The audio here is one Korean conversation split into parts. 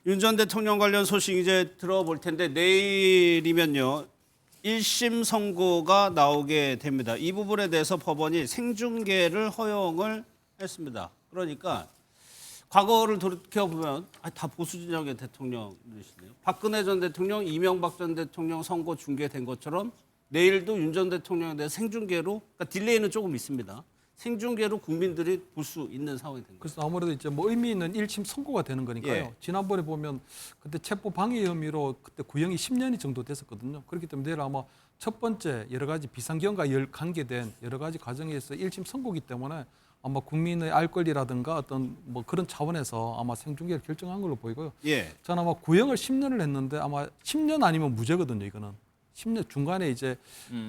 윤 전 대통령 관련 소식 이제 들어볼 텐데 내일이면요. 1심 선고가 나오게 됩니다. 이 부분에 대해서 법원이 생중계를 허용을 했습니다. 그러니까 과거를 돌이켜보면 다 보수 진영의 대통령이시네요. 박근혜 전 대통령, 이명박 전 대통령 선고 중계된 것처럼 내일도 윤 전 대통령에 대해 생중계로, 그러니까 딜레이는 조금 있습니다. 생중계로 국민들이 볼 수 있는 상황이 된 거예요. 그래서 아무래도 이제 뭐 의미 있는 1심 선고가 되는 거니까요. 예. 지난번에 보면 그때 체포 방해 혐의로 그때 구형이 10년이 정도 됐었거든요. 그렇기 때문에 내일 아마 첫 번째 여러 가지 비상경과 관계된 여러 가지 과정에서 1심 선고기 때문에 아마 국민의 알 권리라든가 어떤 뭐 그런 차원에서 아마 생중계를 결정한 걸로 보이고요. 예. 저는 아마 구형을 10년을 했는데 아마 10년 아니면 무죄거든요, 이거는. 10년 중간에 이제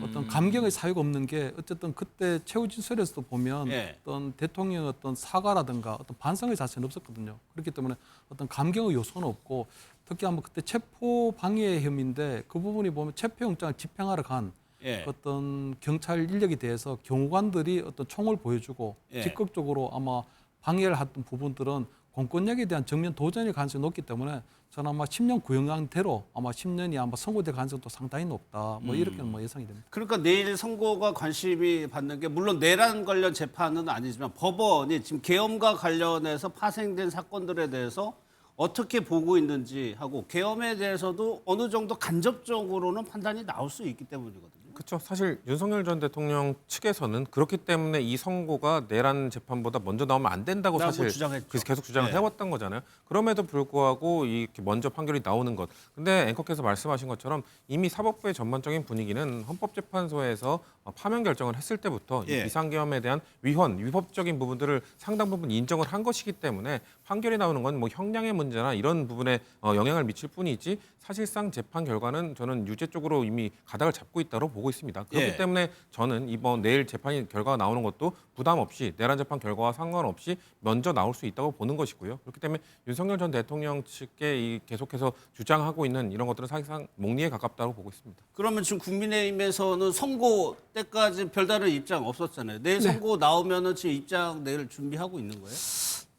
어떤 감경의 사유가 없는 게 어쨌든 그때 최후 진술에서도 보면 예. 어떤 대통령의 어떤 사과라든가 어떤 반성의 자세는 없었거든요. 그렇기 때문에 어떤 감경의 요소는 없고 특히 아마 그때 체포 방해 혐의인데 그 부분이 보면 체포영장을 집행하러 간 예. 어떤 경찰 인력에 대해서 경호관들이 어떤 총을 보여주고 예. 적극적으로 아마 방해를 했던 부분들은 공권력에 대한 정면 도전일 가능성이 높기 때문에 저는 아마 10년 구형안대로 아마 10년이 아마 선고될 가능성도 상당히 높다. 뭐 이렇게는 뭐 예상이 됩니다. 그러니까 내일 선고가 관심이 받는 게 물론 내란 관련 재판은 아니지만 법원이 지금 계엄과 관련해서 파생된 사건들에 대해서 어떻게 보고 있는지 하고 계엄에 대해서도 어느 정도 간접적으로는 판단이 나올 수 있기 때문이거든요. 그렇죠. 사실 윤석열 전 대통령 측에서는 그렇기 때문에 이 선고가 내란 재판보다 먼저 나오면 안 된다고 사실 주장했죠. 그래서 계속 주장을 네. 해왔던 거잖아요. 그럼에도 불구하고 이렇게 먼저 판결이 나오는 것. 근데 앵커께서 말씀하신 것처럼 이미 사법부의 전반적인 분위기는 헌법재판소에서 파면 결정을 했을 때부터 이 예. 비상계엄에 대한 위헌적인 부분들을 상당 부분 인정을 한 것이기 때문에 판결이 나오는 건 뭐 형량의 문제나 이런 부분에 영향을 미칠 뿐이지 사실상 재판 결과는 저는 유죄 쪽으로 이미 가닥을 잡고 있다고 보고 있습니다. 그렇기 예. 때문에 저는 이번 내일 재판 결과가 나오는 것도 부담 없이 내란 재판 결과와 상관없이 먼저 나올 수 있다고 보는 것이고요. 그렇기 때문에 윤석열 전 대통령 측에 계속해서 주장하고 있는 이런 것들은 사실상 목리에 가깝다고 보고 있습니다. 그러면 지금 국민의힘에서는 선고 때까지 별다른 입장 없었잖아요. 내일 선고 나오면은 지금 입장 내일 준비하고 있는 거예요?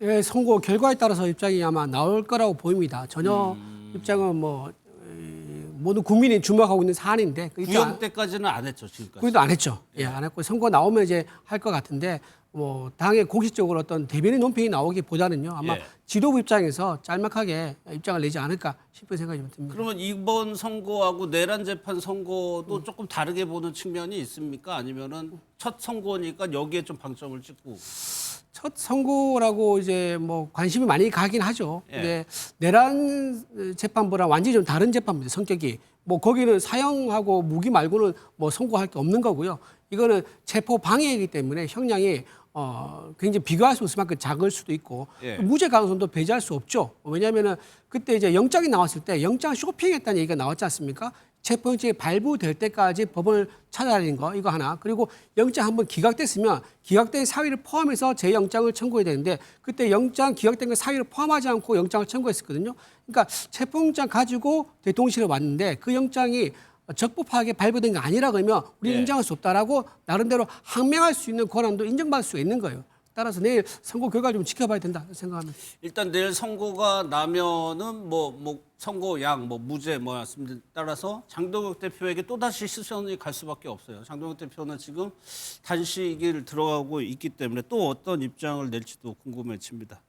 예, 선고 결과에 따라서 입장이 아마 나올 거라고 보입니다. 전혀 입장은 뭐 모든 국민이 주목하고 있는 사안인데 그 구형 때까지는 안 했죠, 지금까지. 그래도 안 했죠. 예, 안 했고 선거 나오면 이제 할 것 같은데 뭐 당의 공식적으로 어떤 대변인 논평이 나오기보다는요 아마 예. 지도부 입장에서 짤막하게 입장을 내지 않을까 싶은 생각이 좀 듭니다. 그러면 이번 선고하고 내란 재판 선고도 조금 다르게 보는 측면이 있습니까? 아니면은 첫 선고니까 여기에 좀 방점을 찍고. 첫 선고라고 이제 뭐 관심이 많이 가긴 하죠. 예. 근데 내란 재판보다 완전히 좀 다른 재판입니다. 성격이. 뭐 거기는 사형하고 무기 말고는 뭐 선고할 게 없는 거고요. 이거는 체포 방해이기 때문에 형량이 굉장히 비교할 수 없을 만큼 작을 수도 있고 예. 무죄 가능성도 배제할 수 없죠. 왜냐하면은 그때 이제 영장이 나왔을 때 영장 쇼핑했다는 얘기가 나왔지 않습니까? 체포영장이 발부될 때까지 법원을 찾아다니는 거 이거 하나. 그리고 영장 한번 기각됐으면 기각된 사유를 포함해서 재영장을 청구해야 되는데 그때 영장 기각된 거 사유를 포함하지 않고 영장을 청구했었거든요. 그러니까 체포영장 가지고 대통령실에 왔는데 그 영장이 적법하게 발부된 게 아니라 그러면 우리는 예. 인정할 수 없다라고 나름대로 항명할 수 있는 권한도 인정받을 수가 있는 거예요. 따라서 내일 선고 결과를 좀 지켜봐야 된다 생각합니다. 일단 내일 선고가 나면은 뭐 선고양, 무죄 말씀 따라서 장동혁 대표에게 또 다시 시선이 갈 수밖에 없어요. 장동혁 대표는 지금 단식을 들어가고 있기 때문에 또 어떤 입장을 낼지도 궁금해집니다.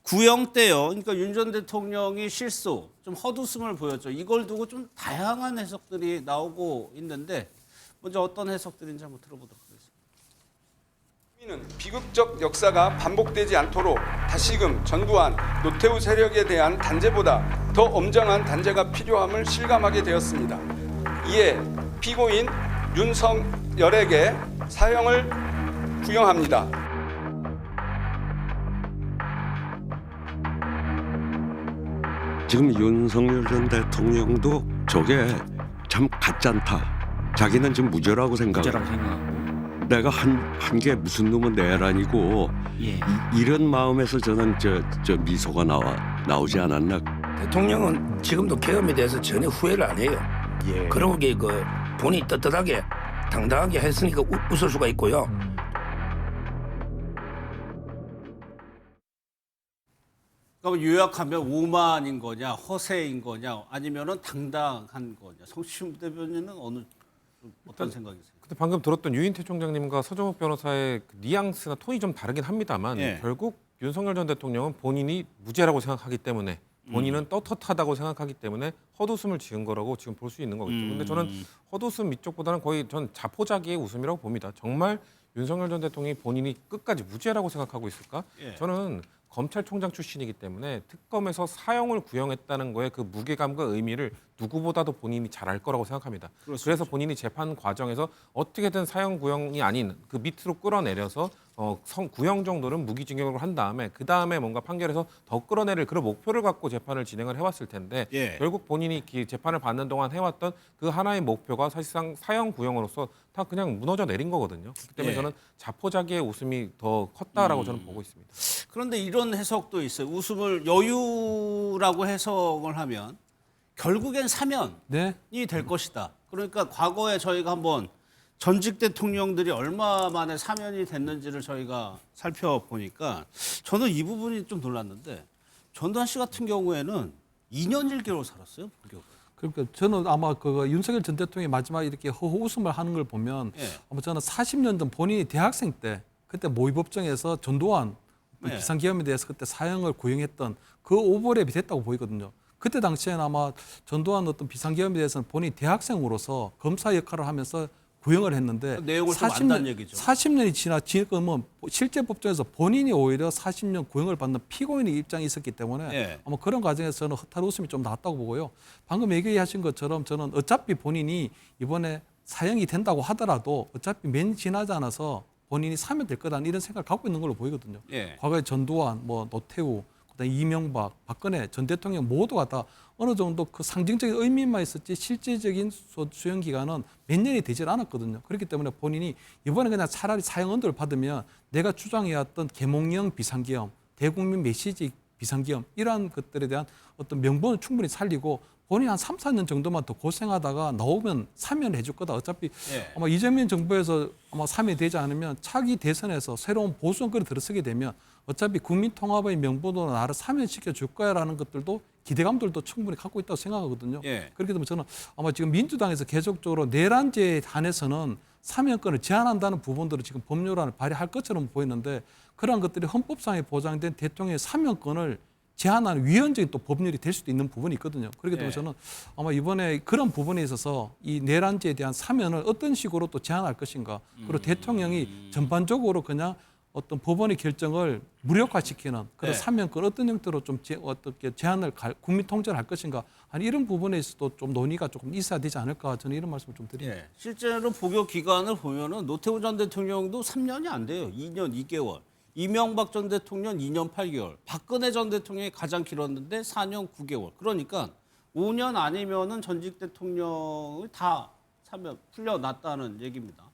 구형 때요. 그러니까 윤 전 대통령이 실소, 좀 헛웃음을 보였죠. 이걸 두고 좀 다양한 해석들이 나오고 있는데 먼저 어떤 해석들인지 한번 들어보도록 하겠습니다. 국민은 비극적 역사가 반복되지 않도록 다시금 전두환, 노태우 세력에 대한 단죄보다 더 엄정한 단죄가 필요함을 실감하게 되었습니다. 이에 피고인 윤석열에게 사형을 구형합니다. 지금 윤석열 전 대통령도 저게 참 가짜다. 자기는 지금 무죄라고 생각해요. 내가 한 게 무슨 놈은 내란이고 이런 마음에서 저는 저 미소가 나오지 않았나. 대통령은 지금도 계엄에 대해서 전혀 후회를 안 해요. 그러고 본인이 떳떳하게 당당하게 했으니까 웃을 수가 있고요. 그럼 요약하면 오만인 거냐, 허세인 거냐, 아니면은 당당한 거냐. 성추 대변인은 어떤 생각이세요? 근데 방금 들었던 유인태 총장님과 서정욱 변호사의 그 뉘앙스나 톤이 좀 다르긴 합니다만 예. 결국 윤석열 전 대통령은 본인이 무죄라고 생각하기 때문에 본인은 떳떳하다고 생각하기 때문에 헛웃음을 지은 거라고 지금 볼 수 있는 거겠죠. 근데 저는 헛웃음 이쪽보다는 거의 전 자포자기의 웃음이라고 봅니다. 정말 윤석열 전 대통령이 본인이 끝까지 무죄라고 생각하고 있을까? 예. 저는 검찰총장 출신이기 때문에 특검에서 사형을 구형했다는 거에 그 무게감과 의미를 누구보다도 본인이 잘 알 거라고 생각합니다. 그래서 본인이 재판 과정에서 어떻게든 사형 구형이 아닌 그 밑으로 끌어내려서 구형 정도는 무기징역으로 한 다음에 그 다음에 뭔가 판결에서 더 끌어내릴 그런 목표를 갖고 재판을 진행을 해왔을 텐데 예. 결국 본인이 재판을 받는 동안 해왔던 그 하나의 목표가 사실상 사형 구형으로서 다 그냥 무너져 내린 거거든요. 그렇기 때문에 예. 저는 자포자기의 웃음이 더 컸다라고 저는 보고 있습니다. 그런데 이런 해석도 있어요. 웃음을 여유라고 해석을 하면 결국엔 사면이 네. 될 것이다. 그러니까 과거에 저희가 한번 전직 대통령들이 얼마 만에 사면이 됐는지를 저희가 살펴보니까 저는 이 부분이 좀 놀랐는데 전두환 씨 같은 경우에는 2년 1개월 살았어요. 불교가. 그러니까 저는 아마 그 윤석열 전 대통령이 마지막에 이렇게 웃음을 하는 걸 보면 예. 아마 저는 40년 전 본인이 대학생 때 그때 모의법정에서 전두환 네. 비상계엄에 대해서 그때 사형을 구형했던 그 오버랩이 됐다고 보이거든요. 그때 당시에는 아마 전두환 어떤 비상계엄에 대해서는 본인이 대학생으로서 검사 역할을 하면서 구형을 했는데 그 내용을 좀 안다는 얘기죠. 40년이 지나 지금은 실제 법정에서 본인이 오히려 40년 구형을 받는 피고인의 입장이 있었기 때문에 예. 아마 그런 과정에서는 허탈 웃음이 좀 나왔다고 보고요. 방금 얘기하신 것처럼 저는 어차피 본인이 이번에 사형이 된다고 하더라도 어차피 몇 지나지 않아서 본인이 사면될 거라는 이런 생각을 갖고 있는 걸로 보이거든요. 예. 과거에 전두환, 노태우, 그다음에 이명박, 박근혜 전 대통령 모두가 다 어느 정도 그 상징적인 의미만 있었지 실제적인 수용 기간은 몇 년이 되질 않았거든요. 그렇기 때문에 본인이 이번에 그냥 차라리 사형 언도를 받으면 내가 주장해왔던 계몽령 비상계엄, 대국민 메시지 비상계엄 이러한 것들에 대한 어떤 명분을 충분히 살리고 본인이 한 3, 4년 정도만 더 고생하다가 나오면 사면을 해줄 거다. 어차피 예. 아마 이재명 정부에서 아마 사면되지 않으면 차기 대선에서 새로운 보수 정권이 들어서게 되면 어차피 국민통합의 명분으로 나를 사면시켜 줄 거야라는 것들도 기대감들도 충분히 갖고 있다고 생각하거든요. 예. 그렇기 때문에 저는 아마 지금 민주당에서 계속적으로 내란죄에 한해서는 사면권을 제한한다는 부분들을 지금 법률안을 발의할 것처럼 보이는데 그러한 것들이 헌법상에 보장된 대통령의 사면권을 제한하는 위헌적인 또 법률이 될 수도 있는 부분이 있거든요. 그렇기 때문에 예. 저는 아마 이번에 그런 부분에 있어서 이 내란죄에 대한 사면을 어떤 식으로 또 제한할 것인가 그리고 대통령이 전반적으로 그냥 어떤 법원의 결정을 무력화시키는 그런 네. 사면권 어떤 형태로 좀 어떻게 제한을 국민 통제를 할 것인가 아니 이런 부분에 있어서도 좀 논의가 조금 있어야 되지 않을까 저는 이런 말씀을 좀 드립니다. 예. 실제로 복역 기간을 보면은 노태우 전 대통령도 3년이 안 돼요. 2년 2개월. 이명박 전 대통령 2년 8개월. 박근혜 전 대통령이 가장 길었는데 4년 9개월. 그러니까 5년 아니면은 전직 대통령을 다 사면 풀려났다는 얘기입니다.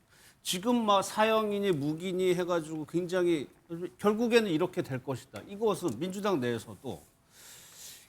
지금 막 사형이니 무기니 해가지고 굉장히 결국에는 이렇게 될 것이다. 이것은 민주당 내에서도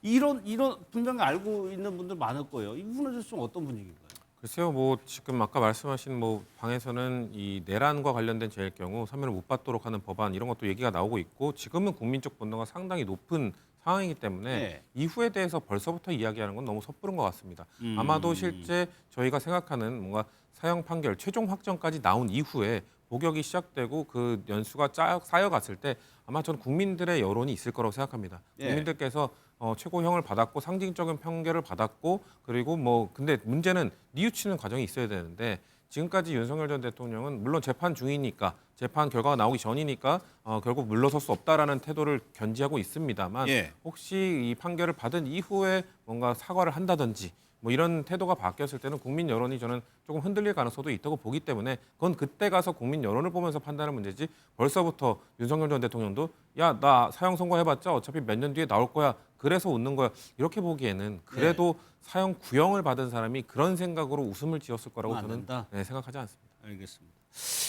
이런 분명히 알고 있는 분들 많을 거예요. 이 부분은 좀 어떤 분위기인가요? 글쎄요, 뭐 지금 아까 말씀하신 뭐 방에서는 이 내란과 관련된 죄일 경우 사면을 못 받도록 하는 법안 이런 것도 얘기가 나오고 있고 지금은 국민적 분노가 상당히 높은 상황이기 때문에 네. 이후에 대해서 벌써부터 이야기하는 건 너무 섣부른 것 같습니다. 아마도 실제 저희가 생각하는 뭔가 사형 판결 최종 확정까지 나온 이후에 복역이 시작되고 그 연수가 쌓여갔을 때 아마 저는 국민들의 여론이 있을 거라고 생각합니다. 예. 국민들께서 최고형을 받았고 상징적인 판결을 받았고 그리고 뭐 근데 문제는 뉘우치는 과정이 있어야 되는데 지금까지 윤석열 전 대통령은 물론 재판 중이니까 재판 결과가 나오기 전이니까 결국 물러설 수 없다라는 태도를 견지하고 있습니다만 예. 혹시 이 판결을 받은 이후에 뭔가 사과를 한다든지 뭐 이런 태도가 바뀌었을 때는 국민 여론이 저는 조금 흔들릴 가능성도 있다고 보기 때문에 그건 그때 가서 국민 여론을 보면서 판단하는 문제지 벌써부터 윤석열 전 대통령도 야, 나 사형 선고해봤자 어차피 몇 년 뒤에 나올 거야. 그래서 웃는 거야. 이렇게 보기에는 그래도 사형 구형을 받은 사람이 그런 생각으로 웃음을 지었을 거라고 안 저는 된다? 생각하지 않습니다. 알겠습니다.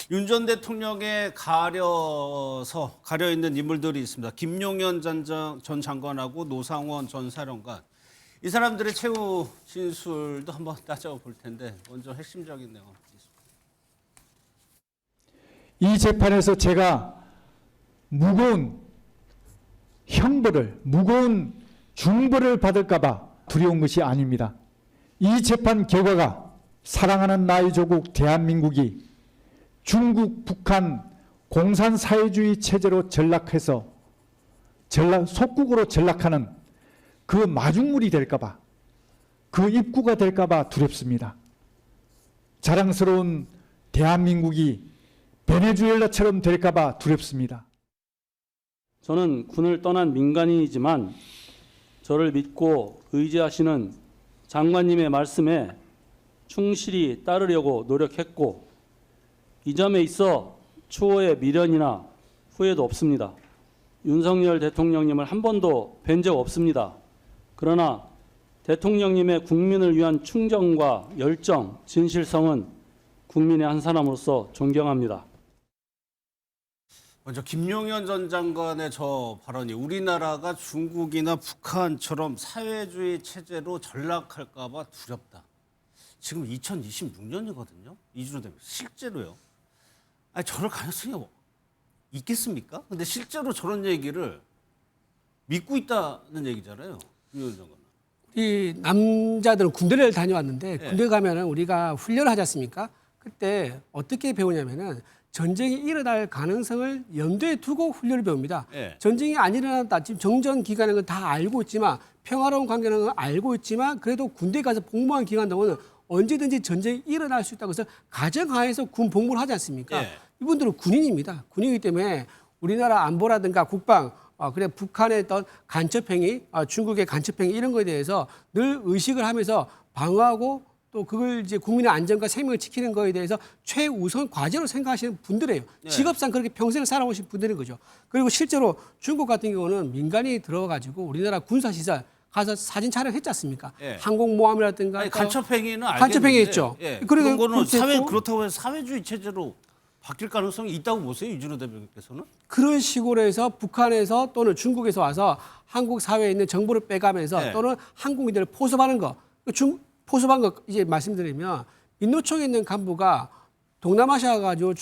윤 전 대통령에 가려 있는 인물들이 있습니다. 김용현 전 장관하고 노상원 전 사령관. 이 사람들의 최후 진술도 한번 따져볼 텐데 먼저 핵심적인 내용 듣겠습니다. 이 재판에서 제가 무거운 형벌을, 무거운 중벌을 받을까봐 두려운 것이 아닙니다. 이 재판 결과가 사랑하는 나의 조국 대한민국이 중국, 북한 공산사회주의 체제로 전락해서 속국으로 전락하는 그 마중물이 될까봐, 그 입구가 될까봐 두렵습니다. 자랑스러운 대한민국이 베네수엘라처럼 될까봐 두렵습니다. 저는 군을 떠난 민간인이지만 저를 믿고 의지하시는 장관님의 말씀에 충실히 따르려고 노력했고 이 점에 있어 추호의 미련이나 후회도 없습니다. 윤석열 대통령님을 한 번도 뵌 적 없습니다. 그러나 대통령님의 국민을 위한 충정과 열정, 진실성은 국민의 한 사람으로서 존경합니다. 먼저 김용현 전 장관의 저 발언이 우리나라가 중국이나 북한처럼 사회주의 체제로 전락할까 봐 두렵다. 지금 2026년이거든요. 이준호 대표 실제로요. 아니 저럴 가능성이 있겠습니까? 근데 실제로 저런 얘기를 믿고 있다는 얘기잖아요. 김용현 장관. 이 남자들은 군대를 다녀왔는데 군대 가면은 우리가 훈련을 하지 않습니까? 그때 어떻게 배우냐면은 전쟁이 일어날 가능성을 염두에 두고 훈련을 배웁니다. 전쟁이 안 일어났다. 지금 정전 기간인 건 다 알고 있지만 평화로운 관계라는 건 알고 있지만 그래도 군대 가서 복무한 기간 동안은 언제든지 전쟁이 일어날 수 있다고 해서 가정하에서 군 복무를 하지 않습니까? 이분들은 군인입니다. 군인이기 때문에 우리나라 안보라든가 국방, 그래 북한의 어떤 간첩행위, 중국의 간첩행위 이런 거에 대해서 늘 의식을 하면서 방어하고 또 그걸 이제 국민의 안전과 생명을 지키는 거에 대해서 최우선 과제로 생각하시는 분들이에요. 직업상 그렇게 평생을 살아오신 분들인 거죠. 그리고 실제로 중국 같은 경우는 민간이 들어가지고 우리나라 군사시설 가서 사진 촬영했지 않습니까? 항공모함이라든가. 아니, 간첩행위는 알겠는데. 간첩행위 했죠. 그런 거는 그렇다고 해서 사회주의 체제로 바뀔 가능성이 있다고 보세요, 이준호 대표께서는? 그런 식으로 해서 북한에서 또는 중국에서 와서 한국 사회에 있는 정보를 빼가면서 또는 한국인들을 포섭하는 거. 포섭한 거 이제 말씀드리면 민노총에 있는 간부가 동남아시아 가지고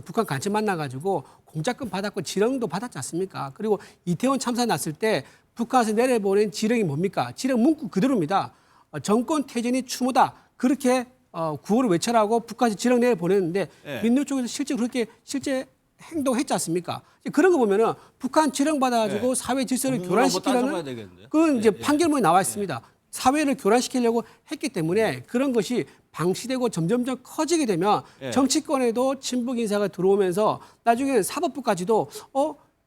북한 간첩 만나가지고 공작금 받았고 지령도 받았지 않습니까? 그리고 이태원 참사 났을 때 북한에서 내려보낸 지령이 뭡니까? 지령 문구 그대로입니다. 정권 퇴진이 추모다. 그렇게 구호를 외쳐라고 북한에서 지령 내려보냈는데 민노총에서 실제 행동했지 않습니까? 그런 거 보면은 북한 지령 받아가지고 사회 질서를 교란시키려는 그건 이제 판결문에 나와 있습니다. 사회를 교란시키려고 했기 때문에 그런 것이 방치되고 점점점 커지게 되면 정치권에도 친북 인사가 들어오면서 나중에는 사법부까지도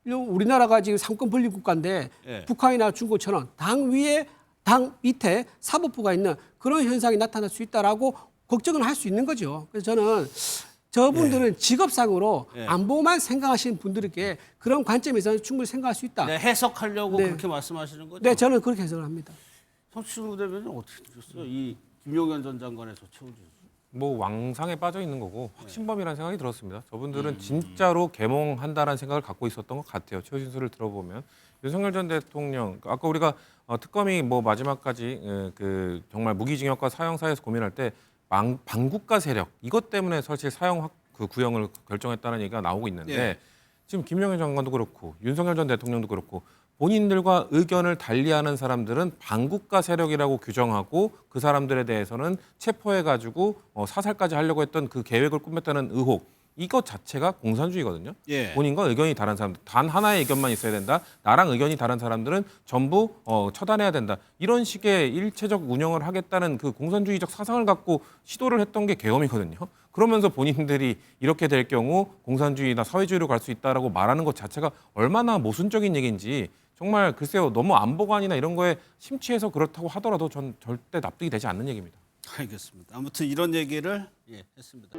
우리나라가 지금 삼권 분립 국가인데 북한이나 중국처럼 당 밑에 사법부가 있는 그런 현상이 나타날 수 있다라고 걱정을 할 수 있는 거죠. 그래서 저는 저분들은 직업상으로 안보만 생각하시는 분들에게 그런 관점에서는 충분히 생각할 수 있다. 해석하려고 그렇게 말씀하시는 거죠? 네, 저는 그렇게 해석을 합니다. 성추 대변인 어떻게 들었어요? 이 김용현 전 장관의 저 최우진. 뭐 왕상에 빠져 있는 거고 확신범이라는 생각이 들었습니다. 저분들은 진짜로 개몽한다라는 생각을 갖고 있었던 것 같아요. 최우진수를 들어보면 윤석열 전 대통령 아까 우리가 특검이 뭐 마지막까지 그 정말 무기징역과 사형 사이에서 고민할 때 반국가 세력 이것 때문에 사실 사형 그 구형을 결정했다는 얘기가 나오고 있는데 지금 김용현 장관도 그렇고 윤석열 전 대통령도 그렇고 본인들과 의견을 달리하는 사람들은 반국가 세력이라고 규정하고 그 사람들에 대해서는 체포해가지고 사살까지 하려고 했던 그 계획을 꾸몄다는 의혹 이것 자체가 공산주의거든요. 본인과 의견이 다른 사람들 단 하나의 의견만 있어야 된다. 나랑 의견이 다른 사람들은 전부 처단해야 된다. 이런 식의 일체적 운영을 하겠다는 그 공산주의적 사상을 갖고 시도를 했던 게 계엄이거든요. 그러면서 본인들이 이렇게 될 경우 공산주의나 사회주의로 갈 수 있다라고 말하는 것 자체가 얼마나 모순적인 얘기인지 정말 글쎄요. 너무 안보관이나 이런 거에 심취해서 그렇다고 하더라도 전 절대 납득이 되지 않는 얘기입니다. 알겠습니다. 아무튼 이런 얘기를 했습니다.